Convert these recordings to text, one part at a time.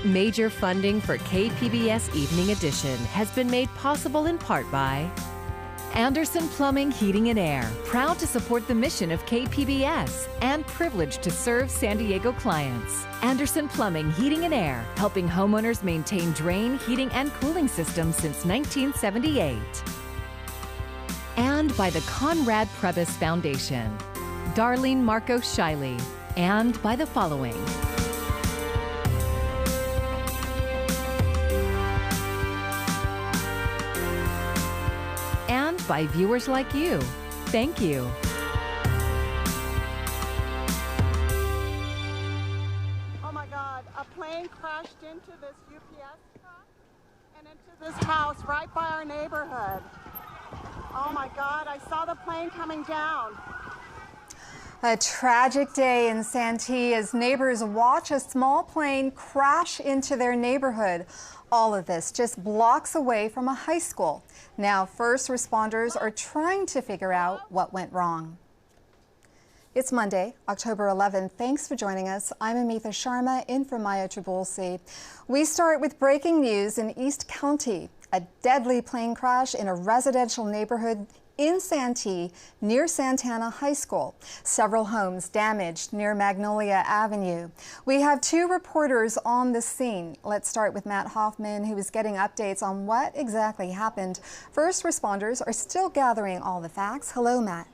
Major funding for KPBS Evening Edition has been made possible in part by Anderson Plumbing, Heating and Air, proud to support the mission of KPBS and privileged to serve San Diego clients. Anderson Plumbing, Heating and Air, helping homeowners maintain drain, heating, and cooling systems since 1978. And by the Conrad Prebys Foundation, Darlene Marcos Shiley, and by the following. And by viewers like you. Thank you. Oh my God, a plane crashed into this UPS truck and into this house right by our neighborhood. Oh my God, I saw the plane coming down. A tragic day in Santee as neighbors watch a small plane crash into their neighborhood. All of this just blocks away from a high school. Now first responders are trying to figure out what went wrong. It's Monday, October 11th. Thanks for joining us. I'm Amitha Sharma in for Maya Trabulsi. We start with breaking news in East County. A deadly plane crash in a residential neighborhood in Santee near Santana High School. Several homes damaged near Magnolia Avenue. We have two reporters on the scene. Let's start with Matt Hoffman, who is getting updates on what exactly happened. First responders are still gathering all the facts. Hello, Matt.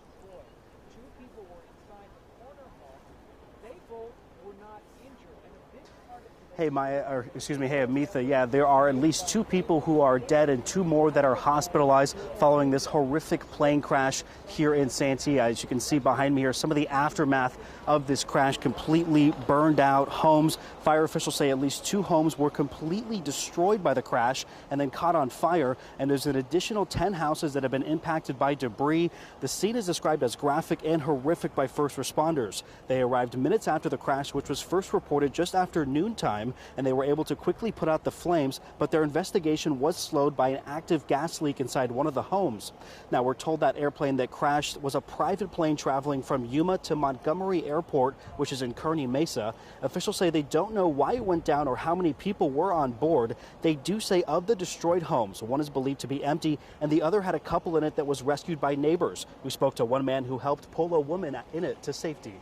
Hey, hey, Amitha. Yeah, there are at least two people who are dead and two more that are hospitalized following this horrific plane crash here in Santee. As you can see behind me here, some of the aftermath of this crash, completely burned out homes. Fire officials say at least two homes were completely destroyed by the crash and then caught on fire. And there's an additional 10 houses that have been impacted by debris. The scene is described as graphic and horrific by first responders. They arrived minutes after the crash, which was first reported just after noontime, and they were able to quickly put out the flames, but their investigation was slowed by an active gas leak inside one of the homes. Now, we're told that airplane that crashed was a private plane traveling from Yuma to Montgomery Airport, which is in Kearney Mesa. Officials say they don't know why it went down or how many people were on board. They do say of the destroyed homes, one is believed to be empty, and the other had a couple in it that was rescued by neighbors. We spoke to one man who helped pull a woman in it to safety.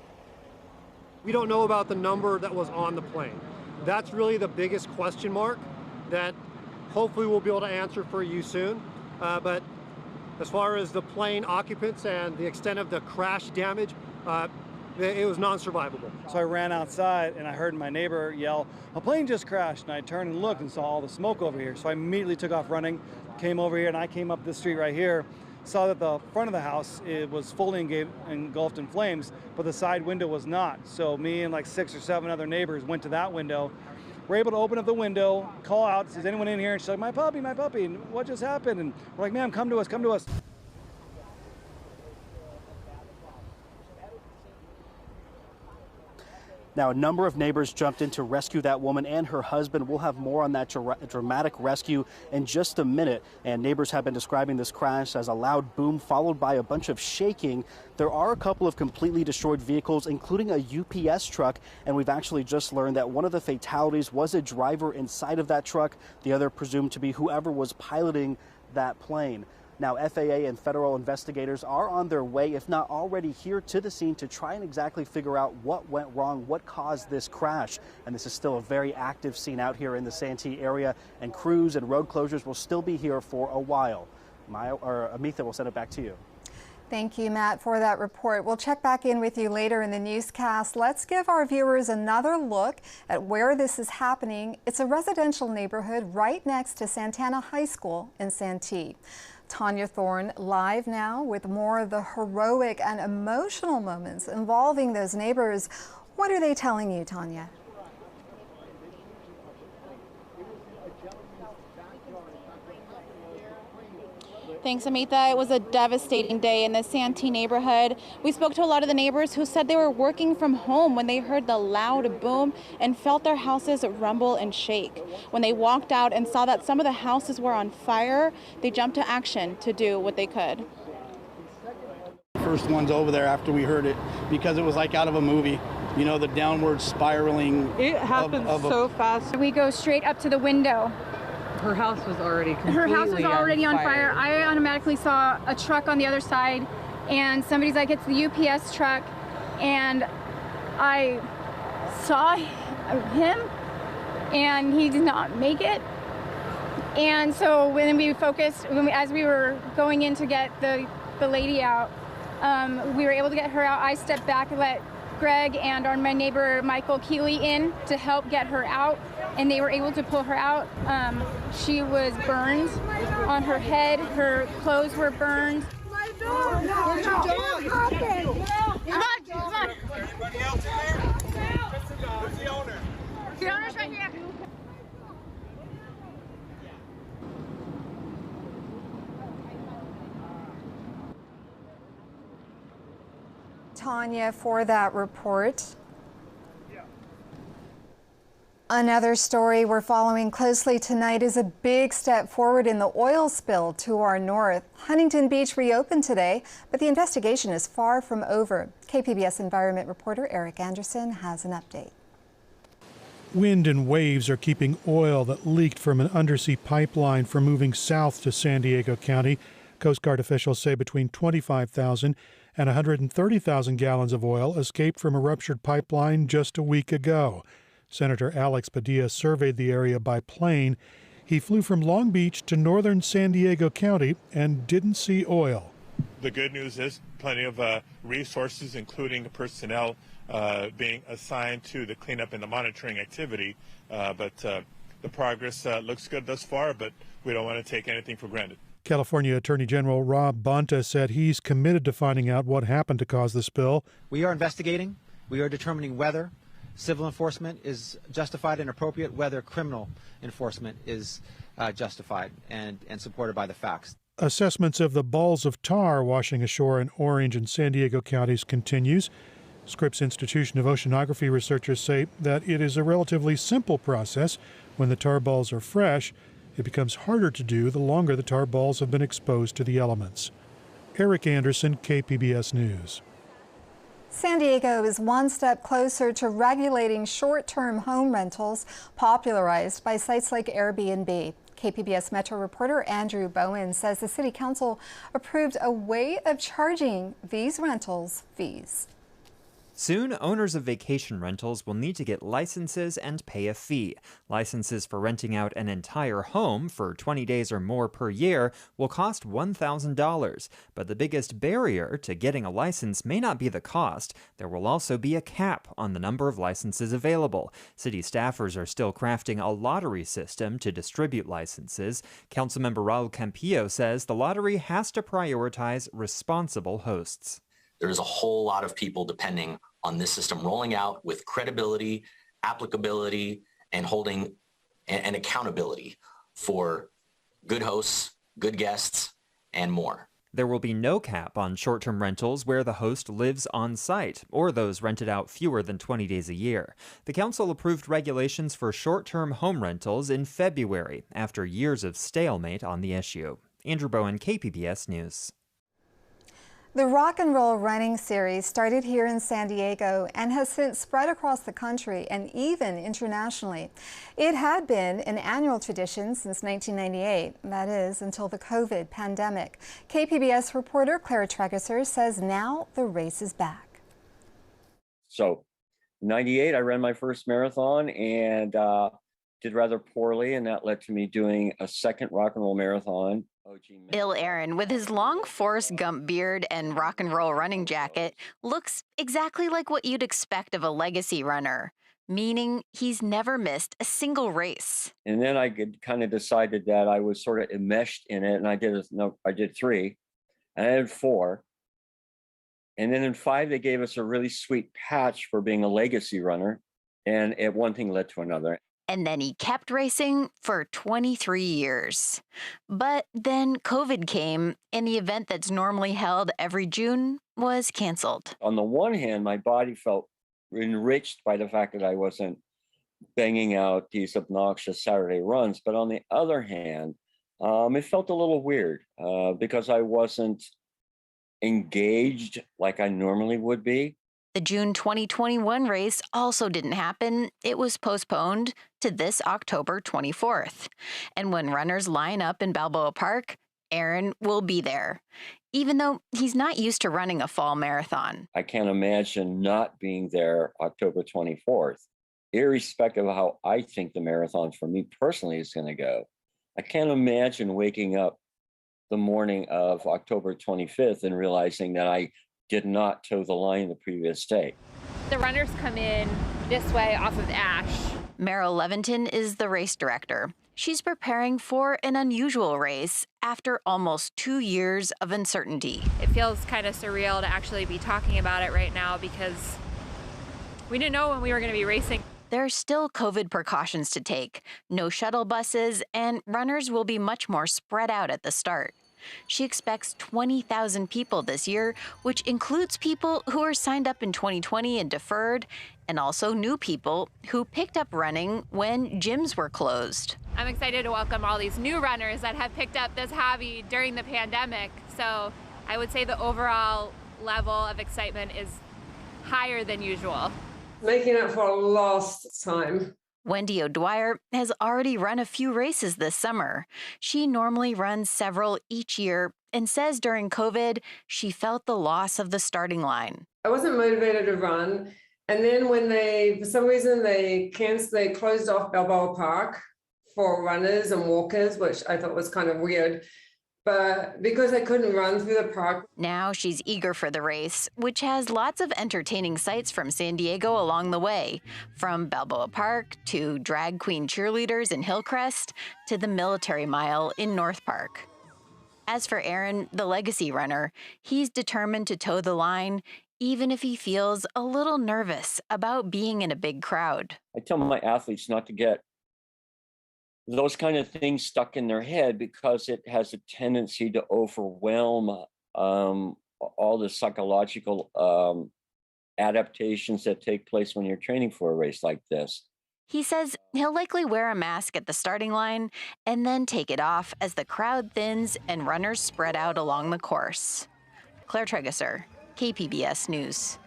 We don't know about the number that was on the plane. That's really the biggest question mark that hopefully we'll be able to answer for you soon. But as far as the plane occupants and the extent of the crash damage, it was non-survivable. So I ran outside and I heard my neighbor yell, "A plane just crashed," and I turned and looked and saw all the smoke over here. So I immediately took off running, came over here, and I came up this street right here, saw that the front of the house, it was fully engulfed in flames, but the side window was not. So me and like 6 or 7 other neighbors went to that window. We're able to open up the window, call out, "Is anyone in here?" And she's like, my puppy, and what just happened? And we're like, "Ma'am, come to us, come to us." Now, a number of neighbors jumped in to rescue that woman and her husband. We'll have more on that dramatic rescue in just a minute. And neighbors have been describing this crash as a loud boom followed by a bunch of shaking. There are a couple of completely destroyed vehicles, including a UPS truck. And we've actually just learned that one of the fatalities was a driver inside of that truck. The other presumed to be whoever was piloting that plane. Now, FAA and federal investigators are on their way, if not already here to the scene, to try and exactly figure out what went wrong, what caused this crash. And this is still a very active scene out here in the Santee area, and crews and road closures will still be here for a while. Amitha, will send it back to you. Thank you, Matt, for that report. We'll check back in with you later in the newscast. Let's give our viewers another look at where this is happening. It's a residential neighborhood right next to Santana High School in Santee. Tanya Thorne live now with more of the heroic and emotional moments involving those neighbors. What are they telling you, Tanya? Thanks, Amitha. It was a devastating day in the Santee neighborhood. We spoke to a lot of the neighbors who said they were working from home when they heard the loud boom and felt their houses rumble and shake. When they walked out and saw that some of the houses were on fire, they jumped to action to do what they could. First ones over there after we heard it, because it was like out of a movie. you know, the downward spiraling. It happens so fast. We go straight up to the window. Her house was already completely Her house was already on fire. fire. I automatically saw a truck on the other side, and somebody's like, it's the UPS truck, and I saw him, and he did not make it. And so when we focused, as we were going in to get the lady out, we were able to get her out. I stepped back and let Greg and my neighbor Michael Keeley in to help get her out, and they were able to pull her out. She was burned on her head. Her clothes were burned. My dog! Where's your dog? Come on. Anybody else in there? Where's the owner? The owner's right here. Tanya, for that report. Another story we're following closely tonight is a big step forward in the oil spill to our north. Huntington Beach reopened today, but the investigation is far from over. KPBS environment reporter Eric Anderson has an update. Wind and waves are keeping oil that leaked from an undersea pipeline from moving south to San Diego County. Coast Guard officials say between 25,000 and 130,000 gallons of oil escaped from a ruptured pipeline just a week ago. Senator Alex Padilla surveyed the area by plane. He flew from Long Beach to northern San Diego County and didn't see oil. The good news is plenty of resources, including personnel being assigned to the cleanup and the monitoring activity. But the progress looks good thus far, but we don't want to take anything for granted. California Attorney General Rob Bonta said he's committed to finding out what happened to cause the spill. We are investigating. We are determining whether civil enforcement is justified and appropriate, whether criminal enforcement is justified and supported by the facts. Assessments of the balls of tar washing ashore in Orange and San Diego counties continues. Scripps Institution of Oceanography researchers say that it is a relatively simple process. When the tar balls are fresh, it becomes harder to do the longer the tar balls have been exposed to the elements. Eric Anderson, KPBS News. San Diego is one step closer to regulating short-term home rentals popularized by sites like Airbnb. KPBS Metro reporter Andrew Bowen says the City Council approved a way of charging these rentals fees. Soon, owners of vacation rentals will need to get licenses and pay a fee. Licenses for renting out an entire home for 20 days or more per year will cost $1,000. But the biggest barrier to getting a license may not be the cost. There will also be a cap on the number of licenses available. City staffers are still crafting a lottery system to distribute licenses. Councilmember Raul Campillo says the lottery has to prioritize responsible hosts. There's a whole lot of people depending on this system rolling out with credibility, applicability, and holding and accountability for good hosts, good guests, and more. There will be no cap on short-term rentals where the host lives on site or those rented out fewer than 20 days a year. The council approved regulations for short-term home rentals in February after years of stalemate on the issue. Andrew Bowen, KPBS News. The Rock and Roll Running Series started here in San Diego and has since spread across the country and even internationally. It had been an annual tradition since 1998, that is, until the COVID pandemic. KPBS reporter Claire Tregeser says now the race is back. So, 98, I ran my first marathon and did rather poorly, and that led to me doing a second Rock and Roll Marathon. Bill Aaron, with his long Forrest Gump beard and rock and roll running jacket, looks exactly like what you'd expect of a legacy runner, meaning he's never missed a single race. And then I kind of decided that I was sort of enmeshed in it, and I did 3, and I did 4. And then in 5, they gave us a really sweet patch for being a legacy runner, and one thing led to another. And then he kept racing for 23 years. But then COVID came, and the event that's normally held every June was canceled. On the one hand, my body felt enriched by the fact that I wasn't banging out these obnoxious Saturday runs. But on the other hand, it felt a little weird because I wasn't engaged like I normally would be. The June 2021 race also didn't happen. It was postponed to this October 24th. And when runners line up in Balboa Park, Aaron will be there, even though he's not used to running a fall marathon. I can't imagine not being there October 24th, irrespective of how I think the marathon for me personally is going to go. I can't imagine waking up the morning of October 25th and realizing that I did not toe the line the previous day. The runners come in this way off of Ash. Meryl Leventon is the race director. She's preparing for an unusual race after almost 2 years of uncertainty. It feels kind of surreal to actually be talking about it right now because we didn't know when we were going to be racing. There are still COVID precautions to take, no shuttle buses, and runners will be much more spread out at the start. She expects 20,000 people this year, which includes people who are signed up in 2020 and deferred, and also new people who picked up running when gyms were closed. I'm excited to welcome all these new runners that have picked up this hobby during the pandemic. So I would say the overall level of excitement is higher than usual. Making up for lost time. Wendy O'Dwyer has already run a few races this summer. She normally runs several each year and says during COVID, she felt the loss of the starting line. I wasn't motivated to run. And then when for some reason, they closed off Balboa Park for runners and walkers, which I thought was kind of weird. But because I couldn't run through the park. Now she's eager for the race, which has lots of entertaining sights from San Diego along the way, from Balboa Park to drag queen cheerleaders in Hillcrest to the Military Mile in North Park. As for Aaron, the legacy runner, he's determined to toe the line, even if he feels a little nervous about being in a big crowd. I tell my athletes not to get those kind of things stuck in their head because it has a tendency to overwhelm all the psychological adaptations that take place when you're training for a race like this. He says he'll likely wear a mask at the starting line and then take it off as the crowd thins and runners spread out along the course. Claire Tregesser, KPBS News.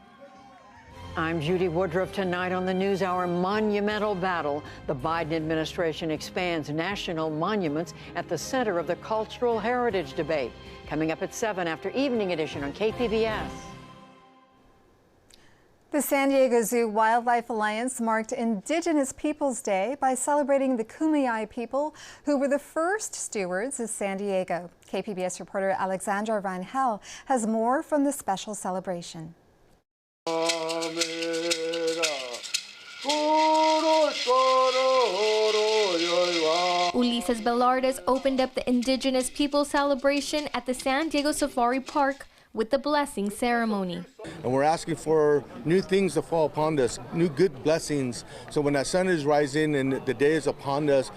I'm Judy Woodruff. Tonight on the NewsHour, monumental battle. The Biden administration expands national monuments at the center of the cultural heritage debate. Coming up at 7 after Evening Edition on KPBS. The San Diego Zoo Wildlife Alliance marked Indigenous Peoples Day by celebrating the Kumeyaay people, who were the first stewards of San Diego. KPBS reporter Alexandra Rangel has more from the special celebration. Ulises Velardes opened up the Indigenous People celebration at the San Diego Safari Park with the blessing ceremony. And we're asking for new things to fall upon us, new good blessings. So when that sun is rising and the day is upon us,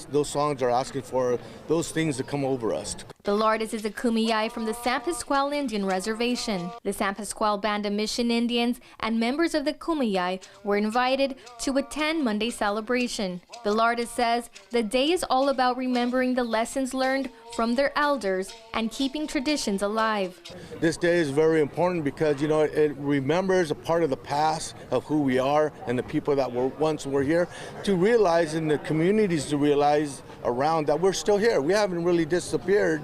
those songs are asking for those things to come over us. Velardes is a Kumeyaay from the San Pasqual Indian Reservation. The San Pasqual Band of Mission Indians and members of the Kumeyaay were invited to attend Monday's celebration. Velardes says the day is all about remembering the lessons learned from their elders and keeping traditions alive. This day is very important because, you know, it remembers a part of the past of who we are and the people that once were here, to realize, in the communities to realize around, that we're still here. We haven't really disappeared.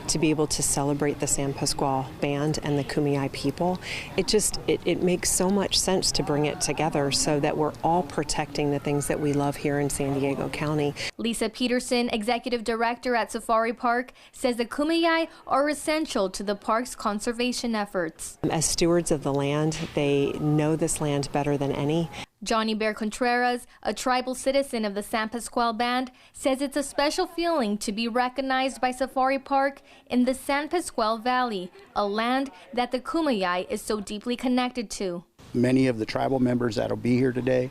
To be able to celebrate the San Pasqual Band and the Kumeyaay people, it makes so much sense to bring it together so that we're all protecting the things that we love here in San Diego County. Lisa Peterson, executive director at Safari Park, says the Kumeyaay are essential to the park's conservation efforts. As stewards of the land, they know this land better than any. Johnny Bear Contreras, a tribal citizen of the San Pasqual Band, says it's a special feeling to be recognized by Safari Park in the San Pasqual Valley, a land that the Kumeyaay is so deeply connected to. Many of the tribal members that will be here today,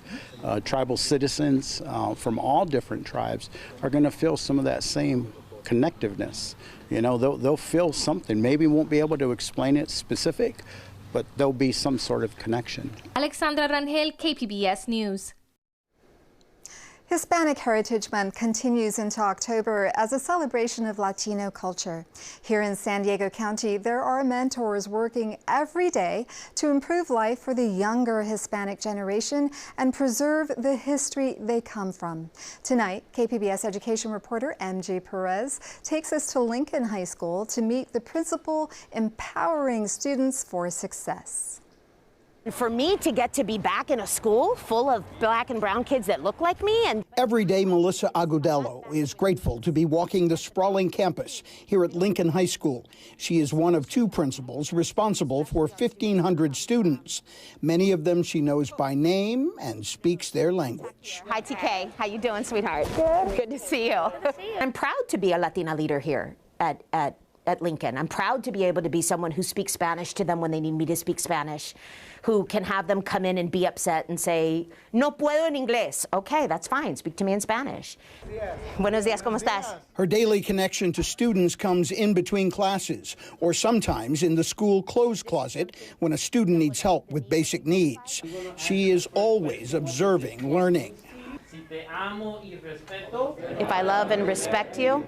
tribal citizens from all different tribes, are going to feel some of that same connectiveness. You know, they'll feel something. Maybe won't be able to explain it specific, but there'll be some sort of connection. Alexandra Rangel, KPBS News. Hispanic Heritage Month continues into October as a celebration of Latino culture. Here in San Diego County, there are mentors working every day to improve life for the younger Hispanic generation and preserve the history they come from. Tonight, KPBS education reporter MJ Perez takes us to Lincoln High School to meet the principal empowering students for success. For me to get to be back in a school full of black and brown kids that look like me. And every day, Melissa Agudelo is grateful to be walking the sprawling campus here at Lincoln High School. She is one of two principals responsible for 1,500 students. Many of them she knows by name and speaks their language. Hi, TK. How you doing, sweetheart? Good. Good to see you. I'm proud to be a Latina leader here at Lincoln. I'm proud to be able to be someone who speaks Spanish to them when they need me to speak Spanish, who can have them come in and be upset and say, no puedo en inglés. Okay, that's fine. Speak to me in Spanish. Buenos días, ¿cómo estás? Her daily connection to students comes in between classes or sometimes in the school clothes closet when a student needs help with basic needs. She is always observing, learning. If I love and respect you,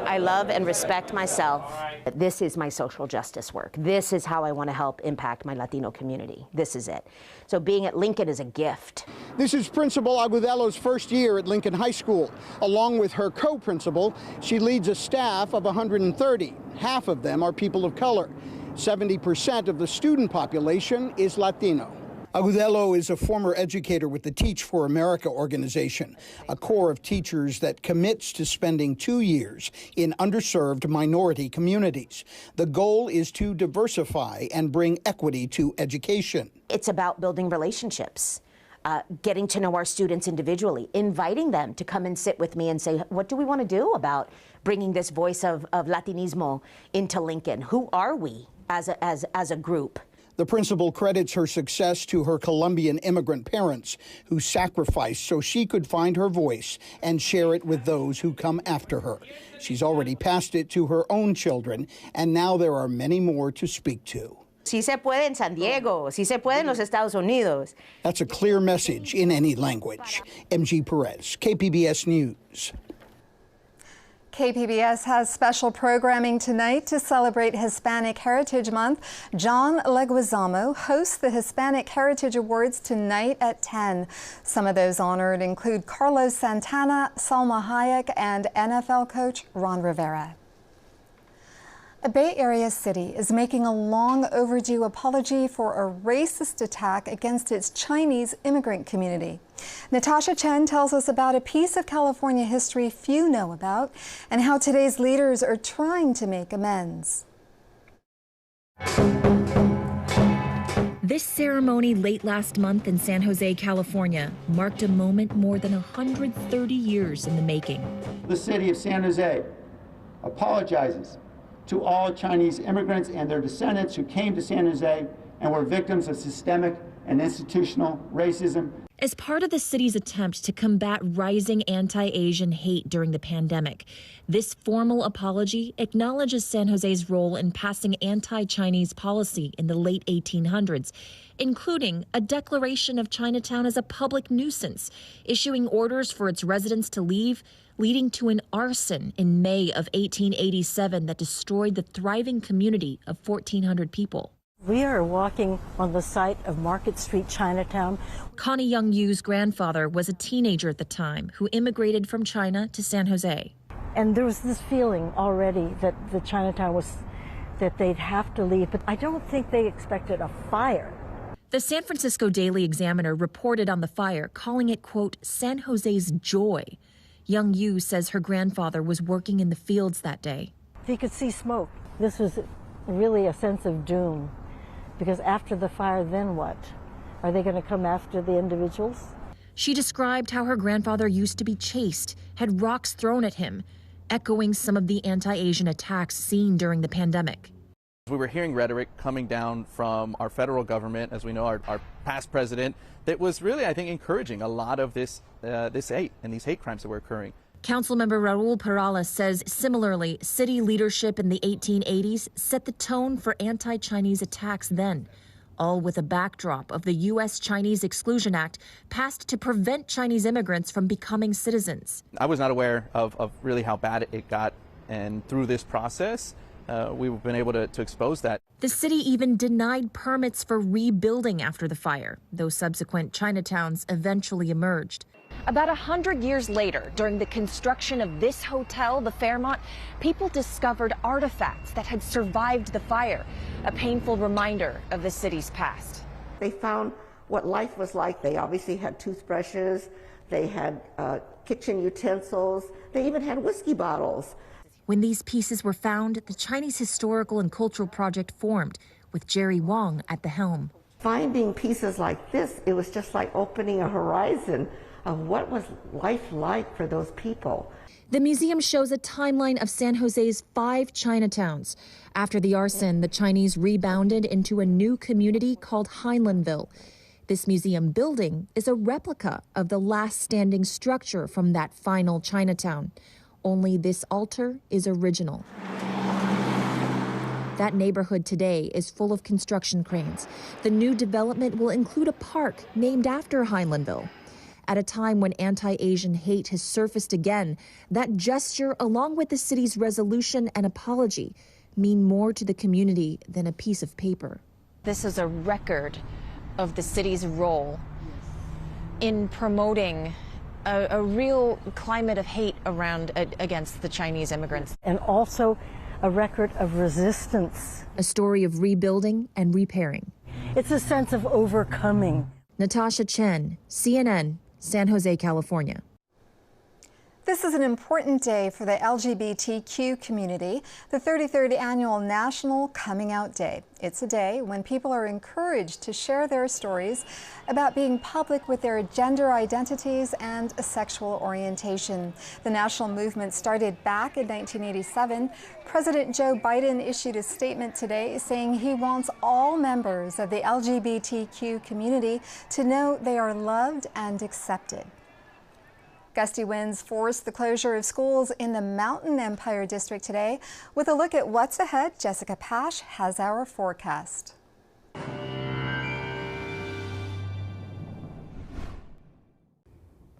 I love and respect myself. This is my social justice work. This is how I want to help impact my Latino community. This is it. So being at Lincoln is a gift. This is Principal Agudelo's first year at Lincoln High School. Along with her co-principal, she leads a staff of 130. Half of them are people of color. 70% of the student population is Latino. Agudelo is a former educator with the Teach for America organization, a corps of teachers that commits to spending 2 years in underserved minority communities. The goal is to diversify and bring equity to education. It's about building relationships, getting to know our students individually, inviting them to come and sit with me and say, what do we want to do about bringing this voice of Latinismo into Lincoln? Who are we as a group? The principal credits her success to her Colombian immigrant parents who sacrificed so she could find her voice and share it with those who come after her. She's already passed it to her own children, and now there are many more to speak to. Sí se puede en San Diego, sí se puede en los Estados Unidos. That's a clear message in any language. MG Perez, KPBS News. KPBS has special programming tonight to celebrate Hispanic Heritage Month. John Leguizamo hosts the Hispanic Heritage Awards tonight at 10. Some of those honored include Carlos Santana, Salma Hayek, and NFL coach Ron Rivera. A Bay Area city is making a long overdue apology for a racist attack against its Chinese immigrant community. Natasha Chen tells us about a piece of California history few know about and how today's leaders are trying to make amends. This ceremony late last month in San Jose, California, marked a moment more than 130 years in the making. The city of San Jose apologizes to all Chinese immigrants and their descendants who came to San Jose and were victims of systemic and institutional racism. As part of the city's attempt to combat rising anti-Asian hate during the pandemic, this formal apology acknowledges San Jose's role in passing anti-Chinese policy in the late 1800s, including a declaration of Chinatown as a public nuisance, issuing orders for its residents to leave, leading to an arson in May of 1887 that destroyed the thriving community of 1,400 people. We are walking on the site of Market Street, Chinatown. Connie Young Yu's grandfather was a teenager at the time who immigrated from China to San Jose. And there was this feeling already that the Chinatown was, that they'd have to leave, but I don't think they expected a fire. The San Francisco Daily Examiner reported on the fire, calling it, quote, San Jose's joy. Young Yu says her grandfather was working in the fields that day. He could see smoke. This was really a sense of doom, because after the fire, then what? Are they going to come after the individuals? She described how her grandfather used to be chased, had rocks thrown at him, echoing some of the anti-Asian attacks seen during the pandemic. We were hearing rhetoric coming down from our federal government, as we know, our past president, that was really, I think, encouraging a lot of this hate and these hate crimes that were occurring. Councilmember Raul Perales says similarly, city leadership in the 1880s set the tone for anti-Chinese attacks then, all with a backdrop of the U.S.-Chinese Exclusion Act passed to prevent Chinese immigrants from becoming citizens. I was not aware of really how bad it got, and through this process, we've been able to expose that. The city even denied permits for rebuilding after the fire, though subsequent Chinatowns eventually emerged. About 100 years later, during the construction of this hotel, the Fairmont, people discovered artifacts that had survived the fire, a painful reminder of the city's past. They found what life was like. They obviously had toothbrushes, they had kitchen utensils, they even had whiskey bottles. When these pieces were found, the Chinese Historical and Cultural Project formed, with Jerry Wong at the helm. Finding pieces like this, it was just like opening a horizon of what was life like for those people. The museum shows a timeline of San Jose's 5 Chinatowns. After the arson, the Chinese rebounded into a new community called Heinleinville. This museum building is a replica of the last standing structure from that final Chinatown. Only this altar is original. That neighborhood today is full of construction cranes. The new development will include a park named after Heinleinville. At a time when anti-Asian hate has surfaced again, that gesture, along with the city's resolution and apology, mean more to the community than a piece of paper. This is a record of the city's role in promoting a real climate of hate against the Chinese immigrants. And also a record of resistance. A story of rebuilding and repairing. It's a sense of overcoming. Natasha Chen, CNN, San Jose, California. This is an important day for the LGBTQ community, the 33rd Annual National Coming Out Day. It's a day when people are encouraged to share their stories about being public with their gender identities and a sexual orientation. The national movement started back in 1987. President Joe Biden issued a statement today saying he wants all members of the LGBTQ community to know they are loved and accepted. Gusty winds forced the closure of schools in the Mountain Empire District today. With a look at what's ahead, Jessica Pash has our forecast.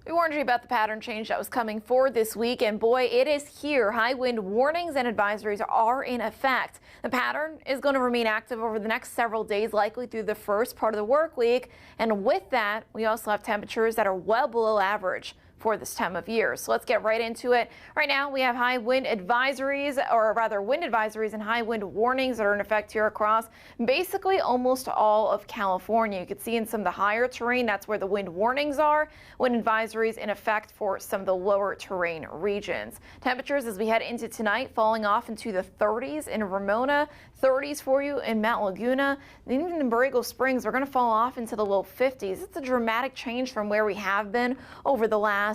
We warned you about the pattern change that was coming forward this week, and boy, it is here. High wind warnings and advisories are in effect. The pattern is going to remain active over the next several days, likely through the first part of the work week. And with that, we also have temperatures that are well below average for this time of year. So let's get right into it. Right now we have high wind advisories, or rather wind advisories and high wind warnings that are in effect here across basically almost all of California. You can see in some of the higher terrain, that's where the wind warnings are. Wind advisories in effect for some of the lower terrain regions. Temperatures as we head into tonight falling off into the 30s in Ramona, 30s for you in Mount Laguna. Even in Borrego Springs, we're going to fall off into the low 50s. It's a dramatic change from where we have been over the last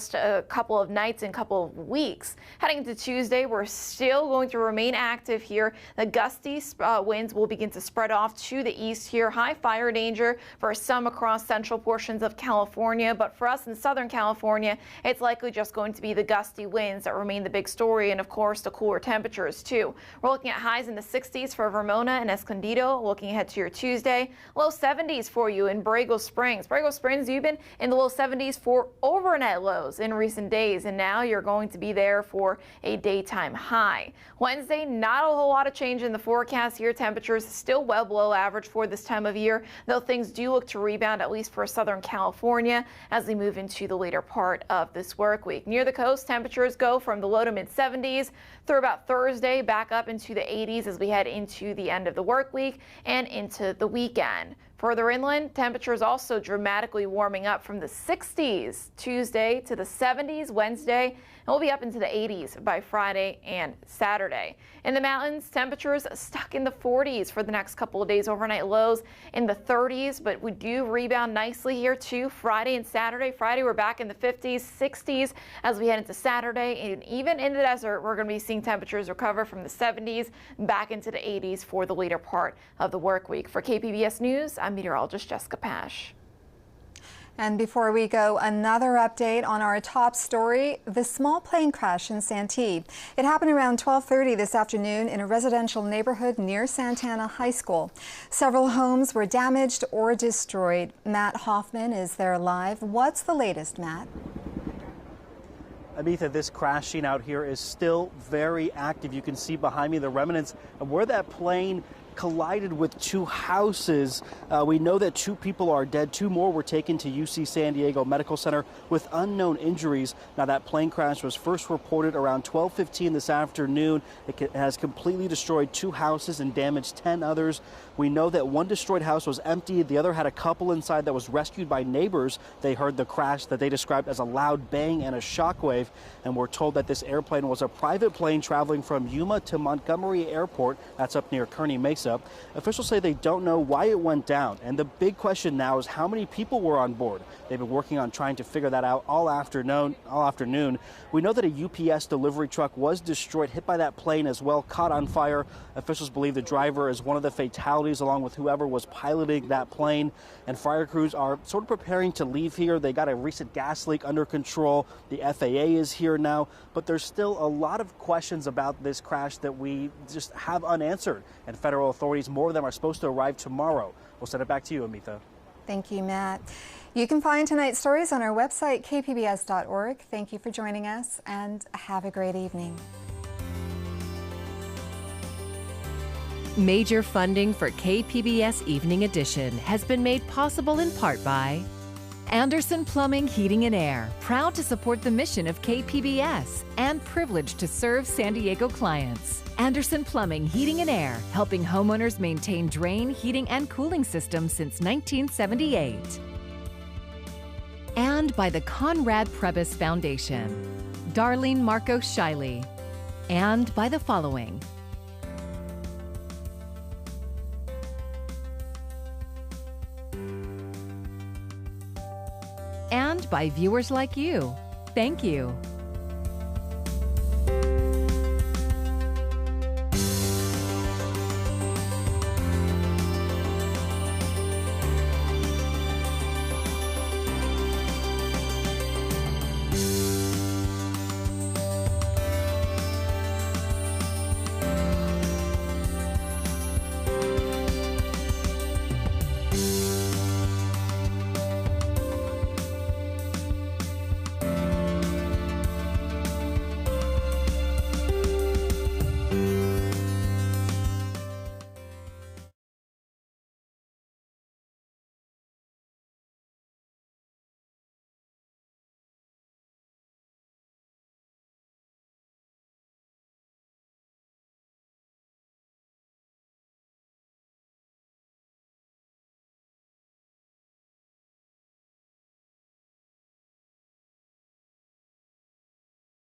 couple of nights and couple of weeks. Heading into Tuesday, we're still going to remain active here. The gusty winds will begin to spread off to the east here. High fire danger for some across central portions of California, but for us in Southern California, it's likely just going to be the gusty winds that remain the big story, and of course the cooler temperatures too. We're looking at highs in the 60s for Ramona and Escondido. Looking ahead to your Tuesday, low 70s for you in Borrego Springs. Borrego Springs, you've been in the low 70s for overnight lows in recent days, and now you're going to be there for a daytime high. Wednesday, not a whole lot of change in the forecast here. Temperatures still well below average for this time of year, though things do look to rebound, at least for Southern California, as we move into the later part of this work week. Near the coast, temperatures go from the low to mid 70s through about Thursday, back up into the 80s as we head into the end of the work week and into the weekend. Further inland, temperatures also dramatically warming up from the 60s Tuesday to the 70s Wednesday, and we'll be up into the 80s by Friday and Saturday. In the mountains, temperatures stuck in the 40s for the next couple of days, overnight lows in the 30s, but we do rebound nicely here too Friday and Saturday. Friday, we're back in the 50s, 60s as we head into Saturday, and even in the desert, we're going to be seeing temperatures recover from the 70s back into the 80s for the later part of the work week. For KPBS News, I'm meteorologist Jessica Pash. And before we go, another update on our top story, the small plane crash in Santee. It happened around 12:30 this afternoon in a residential neighborhood near Santana High School. Several homes were damaged or destroyed. Matt Hoffman is there live. What's the latest, Matt? Amitha, this crashing out here is still very active. You can see behind me the remnants of where that plane collided with two houses. We know that 2 people are dead. 2 more were taken to UC San Diego Medical Center with unknown injuries. Now, that plane crash was first reported around 12:15 this afternoon. It has completely destroyed 2 houses and damaged 10 others. We know that 1 destroyed house was empty. The other had a couple inside that was rescued by neighbors. They heard the crash that they described as a loud bang and a shockwave. And we're told that this airplane was a private plane traveling from Yuma to Montgomery Airport. That's up near Kearney Mesa. Officials say they don't know why it went down, and the big question now is how many people were on board. They've been working on trying to figure that out all afternoon. We know that a UPS delivery truck was destroyed, hit by that plane as well, caught on fire. Officials believe the driver is one of the fatalities, along with whoever was piloting that plane. And fire crews are sort of preparing to leave here. They got a recent gas leak under control. The FAA is here now, but there's still a lot of questions about this crash that we just have unanswered. And federal authorities, more of them are supposed to arrive tomorrow. We'll send it back to you, Amitha. Thank you, Matt. You can find tonight's stories on our website, kpbs.org. Thank you for joining us, and have a great evening. Major funding for KPBS Evening Edition has been made possible in part by Anderson Plumbing, Heating and Air, proud to support the mission of KPBS and privileged to serve San Diego clients. Anderson Plumbing, Heating and Air, helping homeowners maintain drain, heating, and cooling systems since 1978. And by the Conrad Prebys Foundation, Darlene Marco Shiley. And by the following: and by viewers like you. Thank you.